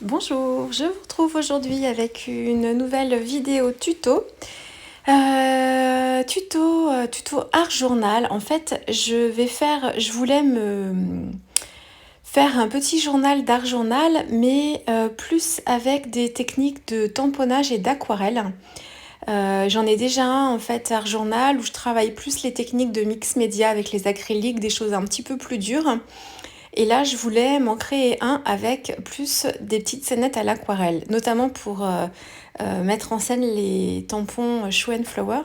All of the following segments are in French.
Bonjour, je vous retrouve aujourd'hui avec une nouvelle vidéo tuto. Tuto art journal. En fait, je voulais me faire un petit journal d'art journal, mais plus avec des techniques de tamponnage et d'aquarelle. J'en ai déjà un en fait art journal où je travaille plus les techniques de mix média avec les acryliques, des choses un petit peu plus dures. Et là, je voulais m'en créer un avec plus des petites scénettes à l'aquarelle, notamment pour mettre en scène les tampons Show and Flower.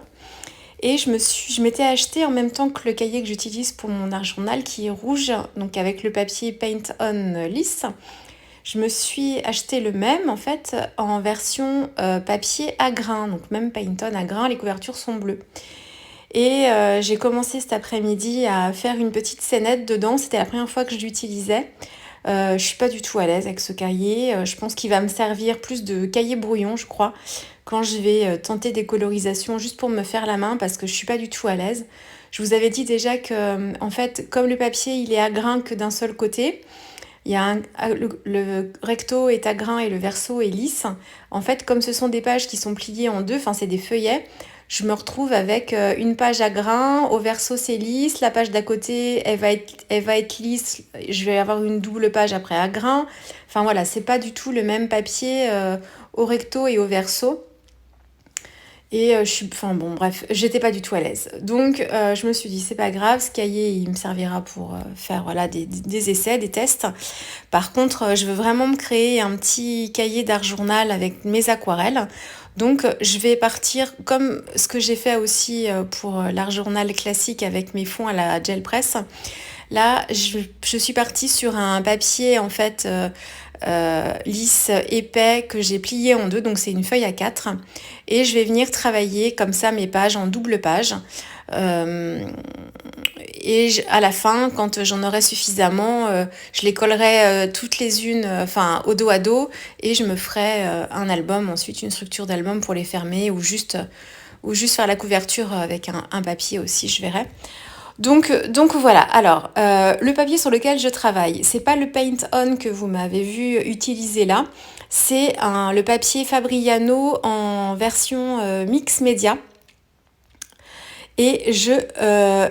Et je m'étais acheté en même temps que le cahier que j'utilise pour mon art journal qui est rouge, donc avec le papier Paint On lisse. Je me suis acheté le même en fait en version papier à grains, donc même Paint On à grains, les couvertures sont bleues. Et j'ai commencé cet après-midi à faire une petite scénette dedans, c'était la première fois que je l'utilisais. Je suis pas du tout à l'aise avec ce cahier, je pense qu'il va me servir plus de cahier brouillon je crois, quand je vais tenter des colorisations juste pour me faire la main parce que je suis pas du tout à l'aise. Je vous avais dit déjà que en fait comme le papier il est à grains que d'un seul côté, il y a le recto est à grains et le verso est lisse. En fait, comme ce sont des pages qui sont pliées en deux, enfin c'est des feuillets, je me retrouve avec une page à grains, au verso c'est lisse, la page d'à côté elle va être lisse, je vais avoir une double page après à grains. Enfin voilà, c'est pas du tout le même papier au recto et au verso. Et j'étais pas du tout à l'aise. Donc je me suis dit, c'est pas grave, ce cahier il me servira pour faire voilà, des essais, des tests. Par contre, je veux vraiment me créer un petit cahier d'art journal avec mes aquarelles. Donc je vais partir comme ce que j'ai fait aussi pour l'art journal classique avec mes fonds à la gel press. Là, je suis partie sur un papier en fait lisse, épais, que j'ai plié en deux, donc c'est une feuille A4. Et je vais venir travailler comme ça mes pages en double page. À la fin, quand j'en aurai suffisamment, je les collerai toutes les unes, au dos à dos, et je me ferai un album, ensuite une structure d'album pour les fermer, ou juste faire la couverture avec un papier aussi, je verrai. Donc voilà, alors le papier sur lequel je travaille, c'est pas le Paint On que vous m'avez vu utiliser là, c'est le papier Fabriano en version mix média. Et je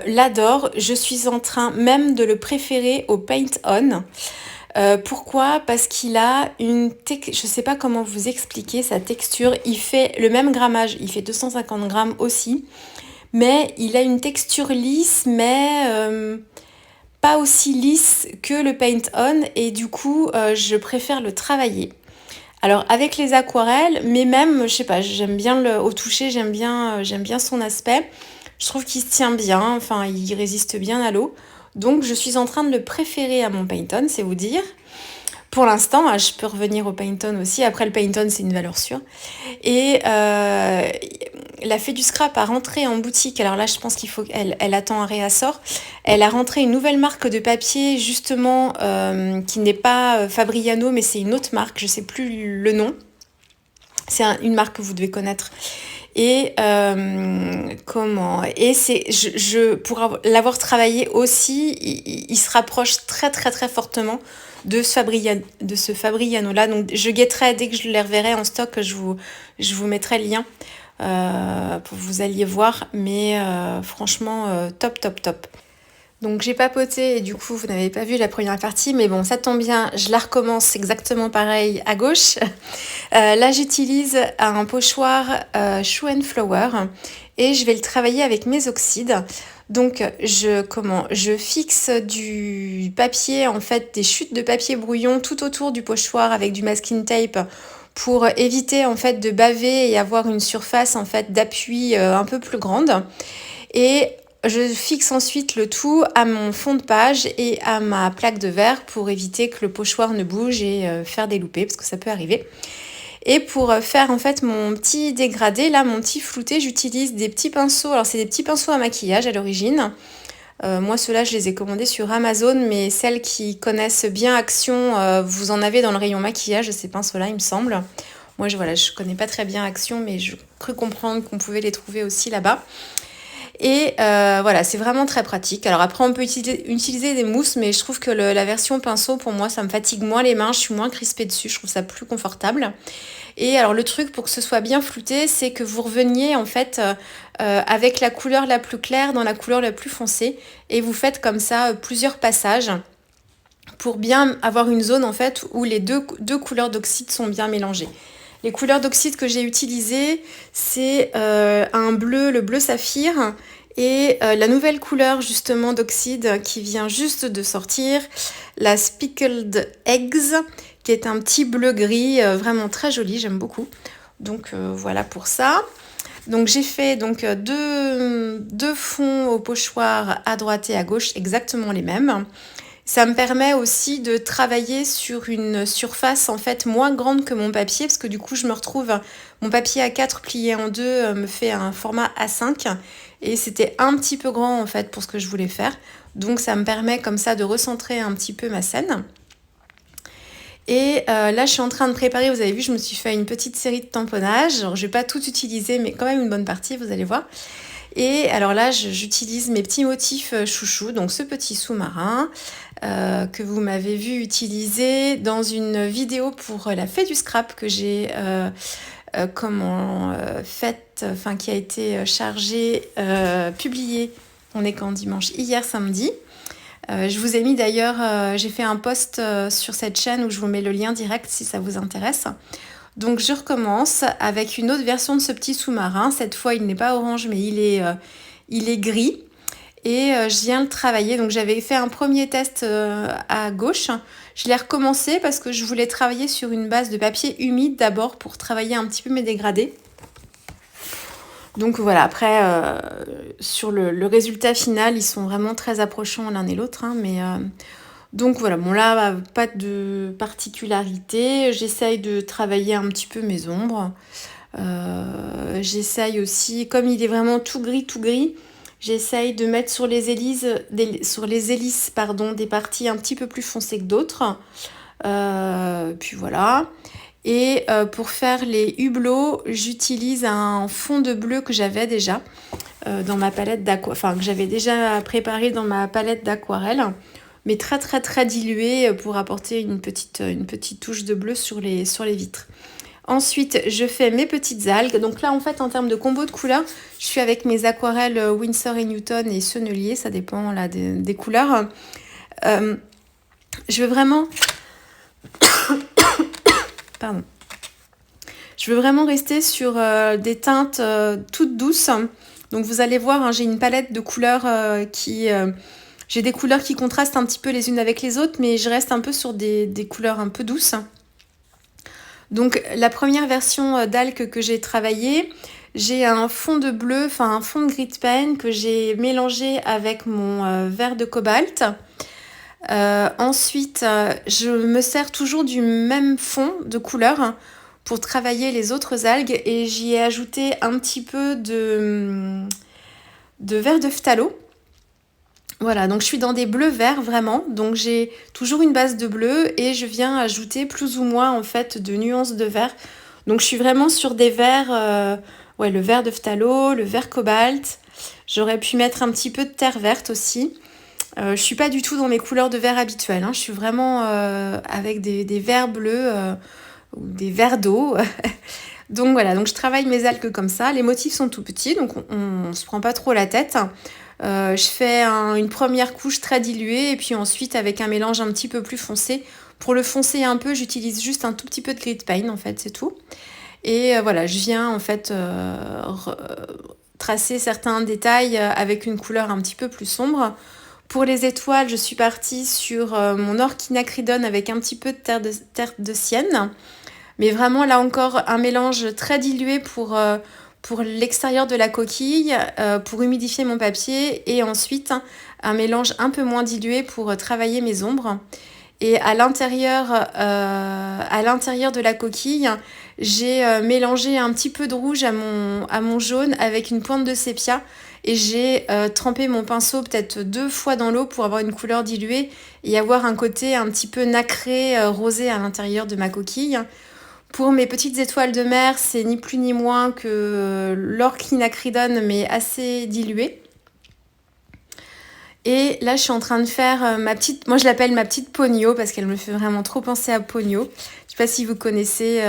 l'adore, je suis en train même de le préférer au Paint On. Pourquoi ? Parce qu'il a je sais pas comment vous expliquer sa texture, il fait le même grammage, il fait 250 grammes aussi. Mais il a une texture lisse, mais pas aussi lisse que le Paint On. Et du coup, je préfère le travailler. Alors avec les aquarelles, mais même, je sais pas, j'aime bien au toucher, j'aime bien son aspect. Je trouve qu'il se tient bien, enfin il résiste bien à l'eau. Donc je suis en train de le préférer à mon Paint On, c'est vous dire. Pour l'instant, je peux revenir au Paint On aussi. Après le Paint On, c'est une valeur sûre. Et la Fée du Scrap a rentré en boutique. Alors là, je pense qu'il faut qu'elle attend un réassort. Elle a rentré une nouvelle marque de papier, justement, qui n'est pas Fabriano, mais c'est une autre marque. Je sais plus le nom. C'est une marque que vous devez connaître. Et pour l'avoir travaillé aussi, il se rapproche très très très fortement de ce Fabriano là. Donc je guetterai dès que je les reverrai en stock, je vous mettrai le lien pour que vous alliez voir. Mais franchement, top top top. Donc j'ai papoté et du coup vous n'avez pas vu la première partie, mais bon ça tombe bien, je la recommence exactement pareil à gauche. Là j'utilise un pochoir Show and Flower et je vais le travailler avec mes oxydes. Donc je fixe du papier, en fait des chutes de papier brouillon tout autour du pochoir avec du masking tape pour éviter en fait de baver et avoir une surface en fait d'appui un peu plus grande. Et je fixe ensuite le tout à mon fond de page et à ma plaque de verre pour éviter que le pochoir ne bouge et faire des loupés parce que ça peut arriver. Et pour faire en fait mon petit dégradé, là mon petit flouté, j'utilise des petits pinceaux. Alors c'est des petits pinceaux à maquillage à l'origine. Moi ceux-là je les ai commandés sur Amazon, mais celles qui connaissent bien Action, vous en avez dans le rayon maquillage ces pinceaux-là il me semble. Moi je connais pas très bien Action, mais je cru comprendre qu'on pouvait les trouver aussi là-bas. Et voilà, c'est vraiment très pratique. Alors après, on peut utiliser des mousses, mais je trouve que la version pinceau, pour moi, ça me fatigue moins les mains, je suis moins crispée dessus, je trouve ça plus confortable. Et alors le truc pour que ce soit bien flouté, c'est que vous reveniez en fait avec la couleur la plus claire dans la couleur la plus foncée, et vous faites comme ça plusieurs passages pour bien avoir une zone en fait où les deux couleurs d'oxyde sont bien mélangées. Les couleurs d'oxyde que j'ai utilisées, c'est un bleu, le bleu saphir, et la nouvelle couleur justement d'oxyde qui vient juste de sortir, la Speckled Eggs, qui est un petit bleu-gris vraiment très joli, j'aime beaucoup. Donc voilà pour ça. Donc j'ai fait donc deux fonds au pochoir à droite et à gauche, exactement les mêmes. Ça me permet aussi de travailler sur une surface en fait moins grande que mon papier, parce que du coup je me retrouve, mon papier A4 plié en deux me fait un format A5, et c'était un petit peu grand en fait pour ce que je voulais faire. Donc ça me permet comme ça de recentrer un petit peu ma scène. Et là je suis en train de préparer, vous avez vu, je me suis fait une petite série de tamponnages. Alors, je vais pas tout utiliser, mais quand même une bonne partie, vous allez voir. Et alors là, j'utilise mes petits motifs chouchous, donc ce petit sous-marin que vous m'avez vu utiliser dans une vidéo pour la fée du scrap que j'ai faite, enfin qui a été chargée, publiée. On est quand dimanche, hier samedi. Je vous ai mis d'ailleurs, j'ai fait un post sur cette chaîne où je vous mets le lien direct si ça vous intéresse. Donc je recommence avec une autre version de ce petit sous-marin. Cette fois, il n'est pas orange, mais il est gris. Et je viens le travailler. Donc j'avais fait un premier test à gauche. Je l'ai recommencé parce que je voulais travailler sur une base de papier humide d'abord pour travailler un petit peu mes dégradés. Donc voilà, après, sur le résultat final, ils sont vraiment très approchants l'un et l'autre. Donc voilà, bon là, pas de particularité. J'essaye de travailler un petit peu mes ombres. J'essaye aussi, comme il est vraiment tout gris, j'essaye de mettre sur les hélices, des parties un petit peu plus foncées que d'autres. Puis voilà. Et pour faire les hublots, j'utilise un fond de bleu que j'avais déjà dans ma palette que j'avais déjà préparé dans ma palette d'aquarelle, mais très très très dilué pour apporter une petite touche de bleu sur les vitres. Ensuite, je fais mes petites algues. Donc là, en fait, en termes de combo de couleurs, je suis avec mes aquarelles Winsor & Newton et Sennelier. Ça dépend là des couleurs. Je veux vraiment... Pardon. Je veux vraiment rester sur des teintes toutes douces. Donc vous allez voir, j'ai une palette de couleurs j'ai des couleurs qui contrastent un petit peu les unes avec les autres, mais je reste un peu sur des couleurs un peu douces. Donc la première version d'algue que j'ai travaillée, j'ai un fond de bleu, enfin un fond de grit paint que j'ai mélangé avec mon vert de cobalt. Ensuite, je me sers toujours du même fond de couleur pour travailler les autres algues, et j'y ai ajouté un petit peu de vert de phthalo. Voilà, donc je suis dans des bleus verts vraiment, donc j'ai toujours une base de bleu et je viens ajouter plus ou moins en fait de nuances de vert. Donc je suis vraiment sur des verts, le vert de phthalo, le vert cobalt. J'aurais pu mettre un petit peu de terre verte aussi. Je suis pas du tout dans mes couleurs de vert habituelles, je suis vraiment avec des verts bleus ou des verts d'eau. Donc voilà, donc je travaille mes algues comme ça. Les motifs sont tout petits, donc on se prend pas trop la tête. Je fais une première couche très diluée, et puis ensuite avec un mélange un petit peu plus foncé. Pour le foncer un peu, j'utilise juste un tout petit peu de grit paint en fait, c'est tout. Et voilà, je viens en fait tracer certains détails avec une couleur un petit peu plus sombre. Pour les étoiles, je suis partie sur mon or quinacridone avec un petit peu de terre de sienne. Mais vraiment là encore un mélange très dilué pour l'extérieur de la coquille, pour humidifier mon papier, et ensuite un mélange un peu moins dilué pour travailler mes ombres. Et à l'intérieur de la coquille, j'ai mélangé un petit peu de rouge à mon jaune avec une pointe de sépia, et j'ai trempé mon pinceau peut-être 2 fois dans l'eau pour avoir une couleur diluée et avoir un côté un petit peu nacré, rosé à l'intérieur de ma coquille. Pour mes petites étoiles de mer, c'est ni plus ni moins que l'or quinacridone, mais assez dilué. Et là, je suis en train de faire ma petite... Moi, je l'appelle ma petite Ponyo parce qu'elle me fait vraiment trop penser à Ponyo. Je sais pas si vous connaissez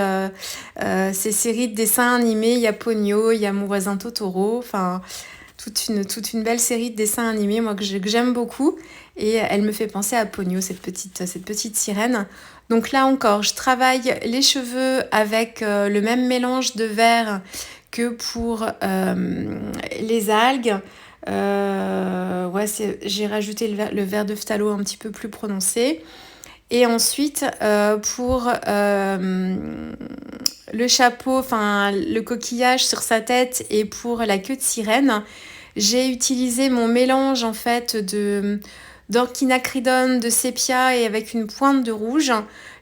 ces séries de dessins animés. Il y a Ponyo, il y a Mon voisin Totoro. Enfin, toute une belle série de dessins animés, moi, que j'aime beaucoup. Et elle me fait penser à Ponyo, cette petite sirène. Donc là encore, je travaille les cheveux avec le même mélange de vert que pour les algues. Ouais, j'ai rajouté le vert de phthalo un petit peu plus prononcé. Et ensuite, pour le chapeau, enfin le coquillage sur sa tête et pour la queue de sirène, j'ai utilisé mon mélange en fait d'orchinacridone, de sépia et avec une pointe de rouge.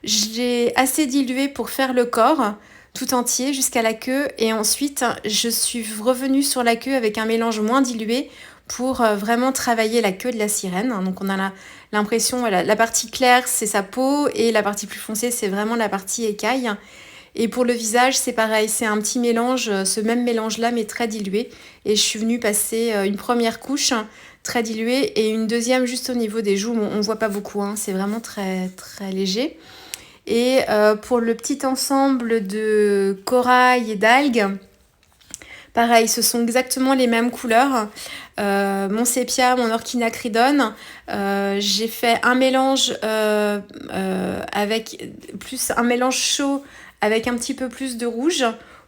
Je l'ai assez dilué pour faire le corps tout entier jusqu'à la queue et ensuite je suis revenue sur la queue avec un mélange moins dilué pour vraiment travailler la queue de la sirène. Donc on a l'impression, voilà, la partie claire c'est sa peau et la partie plus foncée c'est vraiment la partie écaille. Et pour le visage, c'est pareil, c'est un petit mélange, ce même mélange-là, mais très dilué. Et je suis venue passer une première couche très diluée et une deuxième juste au niveau des joues. Bon, on ne voit pas beaucoup, hein, c'est vraiment très, très léger. Et pour le petit ensemble de corail et d'algues, pareil, ce sont exactement les mêmes couleurs. Mon sépia, mon orchinacridone. J'ai fait un mélange avec plus un mélange chaud avec un petit peu plus de rouge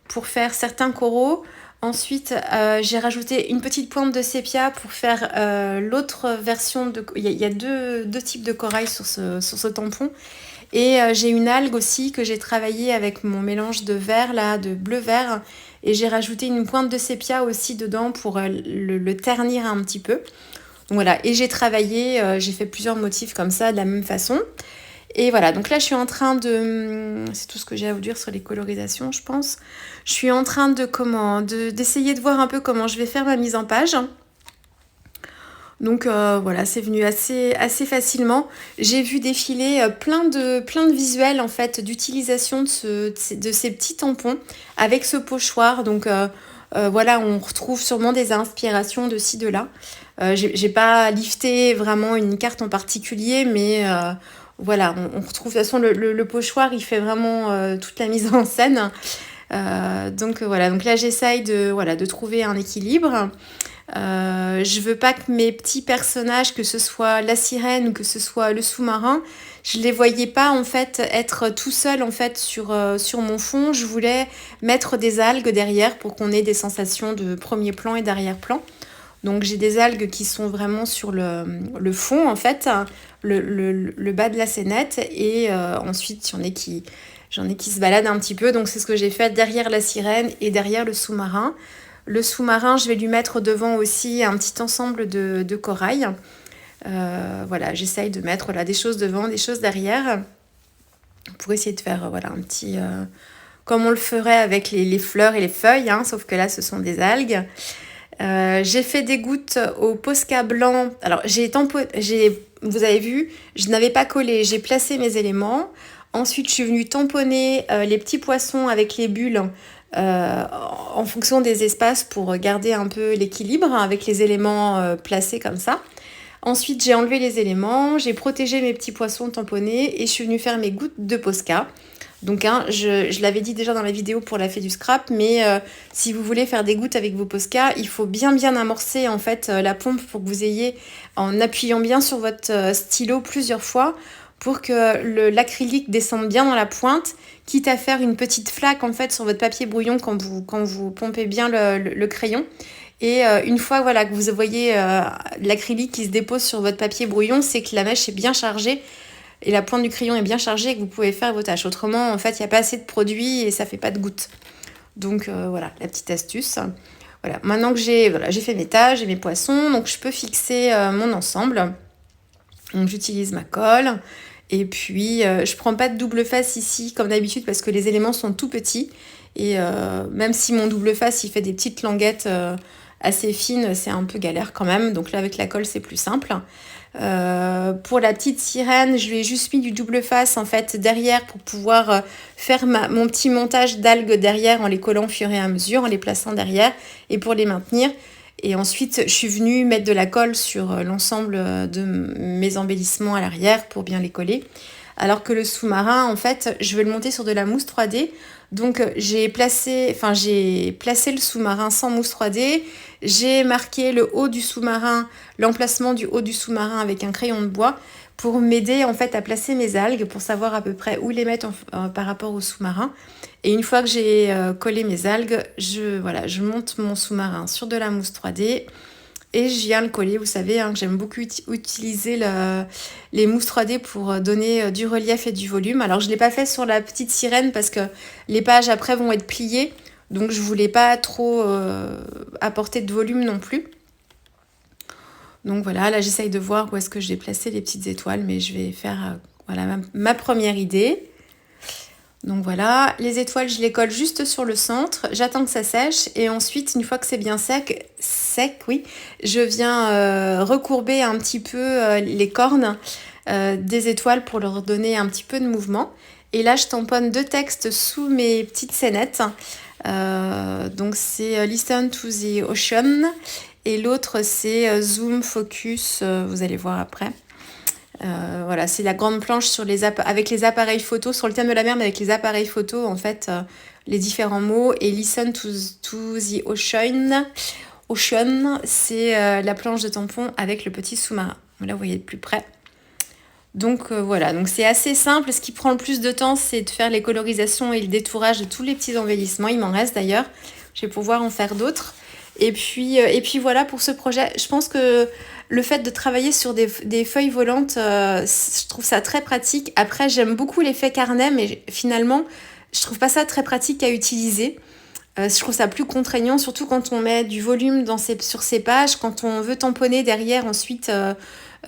pour faire certains coraux. Ensuite, j'ai rajouté une petite pointe de sépia pour faire l'autre version de... Il y a deux types de corail sur ce tampon. Et j'ai une algue aussi que j'ai travaillée avec mon mélange de vert, là, de bleu-vert. Et j'ai rajouté une pointe de sépia aussi dedans pour le ternir un petit peu. Donc voilà, et j'ai travaillé, j'ai fait plusieurs motifs comme ça, de la même façon. Et voilà, donc là je suis en train de... C'est tout ce que j'ai à vous dire sur les colorisations, je pense. Je suis en train d'essayer de voir un peu comment je vais faire ma mise en page. Donc voilà, c'est venu assez facilement. J'ai vu défiler plein de visuels en fait d'utilisation de ces petits tampons avec ce pochoir. Donc voilà, on retrouve sûrement des inspirations de ci, de là. J'ai pas lifté vraiment une carte en particulier, mais voilà, on retrouve de toute façon le pochoir, il fait vraiment toute la mise en scène. Donc voilà, donc là j'essaye de trouver un équilibre. Je veux pas que mes petits personnages, que ce soit la sirène ou que ce soit le sous-marin, je les voyais pas en fait être tout seul en fait sur mon fond. Je voulais mettre des algues derrière pour qu'on ait des sensations de premier plan et d'arrière-plan. Donc j'ai des algues qui sont vraiment sur le fond en fait, le bas de la scénette et ensuite j'en ai qui se baladent un petit peu. Donc c'est ce que j'ai fait derrière la sirène et derrière le sous-marin. Le sous-marin, je vais lui mettre devant aussi un petit ensemble de corail. Voilà, j'essaye de mettre des choses devant, des choses derrière pour essayer de faire un petit... comme on le ferait avec les fleurs et les feuilles, hein, sauf que là, ce sont des algues. J'ai fait des gouttes au Posca blanc. Alors, vous avez vu, je n'avais pas collé. J'ai placé mes éléments. Ensuite, je suis venue tamponner les petits poissons avec les bulles en fonction des espaces pour garder un peu l'équilibre avec les éléments placés comme ça. Ensuite, j'ai enlevé les éléments, j'ai protégé mes petits poissons tamponnés et je suis venue faire mes gouttes de Posca. Donc, hein, je l'avais dit déjà dans la vidéo pour la fée du scrap, mais si vous voulez faire des gouttes avec vos Posca, il faut bien amorcer en fait la pompe pour que vous ayez, en appuyant bien sur votre stylo plusieurs fois, pour que l'acrylique descende bien dans la pointe, quitte à faire une petite flaque en fait sur votre papier brouillon quand vous pompez bien le crayon. Et une fois que vous voyez l'acrylique qui se dépose sur votre papier brouillon, c'est que la mèche est bien chargée et la pointe du crayon est bien chargée et que vous pouvez faire vos tâches. Autrement, en fait, il n'y a pas assez de produit et ça fait pas de gouttes. Donc voilà, la petite astuce. Voilà, maintenant que j'ai fait mes tâches et mes poissons, donc je peux fixer mon ensemble. Donc j'utilise ma colle. Et puis, je prends pas de double face ici, comme d'habitude, parce que les éléments sont tout petits. Et même si mon double face, il fait des petites languettes assez fines, c'est un peu galère quand même. Donc là, avec la colle, c'est plus simple. Pour la petite sirène, je lui ai juste mis du double face, en fait, derrière pour pouvoir faire mon petit montage d'algues derrière en les collant au fur et à mesure, en les plaçant derrière et pour les maintenir. Et ensuite, je suis venue mettre de la colle sur l'ensemble de mes embellissements à l'arrière pour bien les coller. Alors que le sous-marin, en fait, je vais le monter sur de la mousse 3D. Donc, j'ai placé le sous-marin sans mousse 3D. J'ai marqué le haut du sous-marin, l'emplacement du haut du sous-marin avec un crayon de bois pour m'aider en fait à placer mes algues, pour savoir à peu près où les mettre par rapport au sous-marin. Et une fois que j'ai collé mes algues, je monte mon sous-marin sur de la mousse 3D et je viens le coller. Vous savez que j'aime beaucoup utiliser les mousses 3D pour donner du relief et du volume. Alors je ne l'ai pas fait sur la petite sirène parce que les pages après vont être pliées. Donc je ne voulais pas trop apporter de volume non plus. Donc voilà, là j'essaye de voir où est-ce que j'ai placé les petites étoiles, mais je vais faire ma première idée. Donc voilà, les étoiles je les colle juste sur le centre, j'attends que ça sèche et ensuite une fois que c'est bien sec, je viens recourber un petit peu les cornes des étoiles pour leur donner un petit peu de mouvement. Et là je tamponne 2 textes sous mes petites scénettes. Donc c'est Listen to the Ocean et l'autre c'est Zoom Focus, vous allez voir après. Voilà, c'est la grande planche avec les appareils photo, sur le thème de la mer, mais avec les appareils photo, en fait, les différents mots. Et Listen to the Ocean. Ocean, c'est la planche de tampon avec le petit sous-marin. Là, vous voyez de plus près. Donc voilà, donc c'est assez simple. Ce qui prend le plus de temps, c'est de faire les colorisations et le détourage de tous les petits embellissements. Il m'en reste d'ailleurs. Je vais pouvoir en faire d'autres. Et puis voilà pour ce projet. Je pense que le fait de travailler sur des feuilles volantes, je trouve ça très pratique. Après, j'aime beaucoup l'effet carnet, mais finalement, je trouve pas ça très pratique à utiliser. Je trouve ça plus contraignant, surtout quand on met du volume sur ces pages. Quand on veut tamponner derrière, ensuite,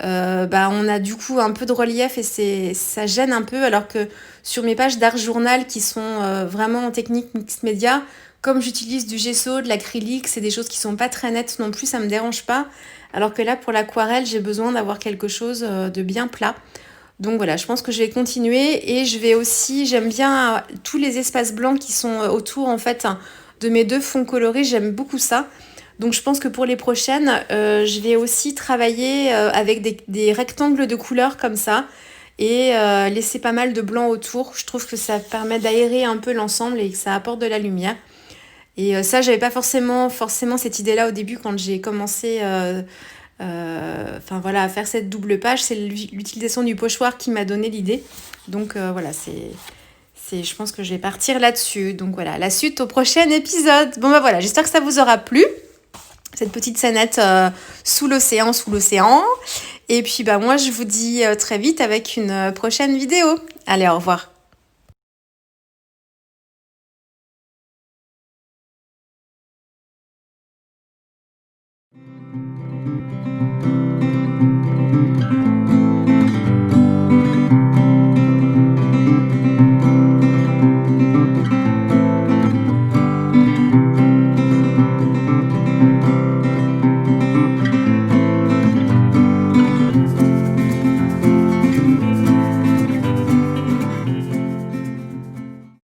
on a du coup un peu de relief et ça gêne un peu. Alors que sur mes pages d'art journal qui sont vraiment en technique mixed media, comme j'utilise du gesso, de l'acrylique, c'est des choses qui sont pas très nettes non plus, ça me dérange pas. Alors que là, pour l'aquarelle, j'ai besoin d'avoir quelque chose de bien plat. Donc voilà, je pense que je vais continuer et j'aime bien tous les espaces blancs qui sont autour en fait de mes 2 fonds colorés, j'aime beaucoup ça. Donc je pense que pour les prochaines, je vais aussi travailler avec des rectangles de couleurs comme ça et laisser pas mal de blanc autour. Je trouve que ça permet d'aérer un peu l'ensemble et que ça apporte de la lumière. Et ça, j'avais pas forcément cette idée-là au début quand j'ai commencé à faire cette double page. C'est l'utilisation du pochoir qui m'a donné l'idée. Donc je pense que je vais partir là-dessus. Donc voilà, la suite au prochain épisode. Bon voilà, j'espère que ça vous aura plu. Cette petite scénette sous l'océan. Et puis moi, je vous dis très vite avec une prochaine vidéo. Allez, au revoir.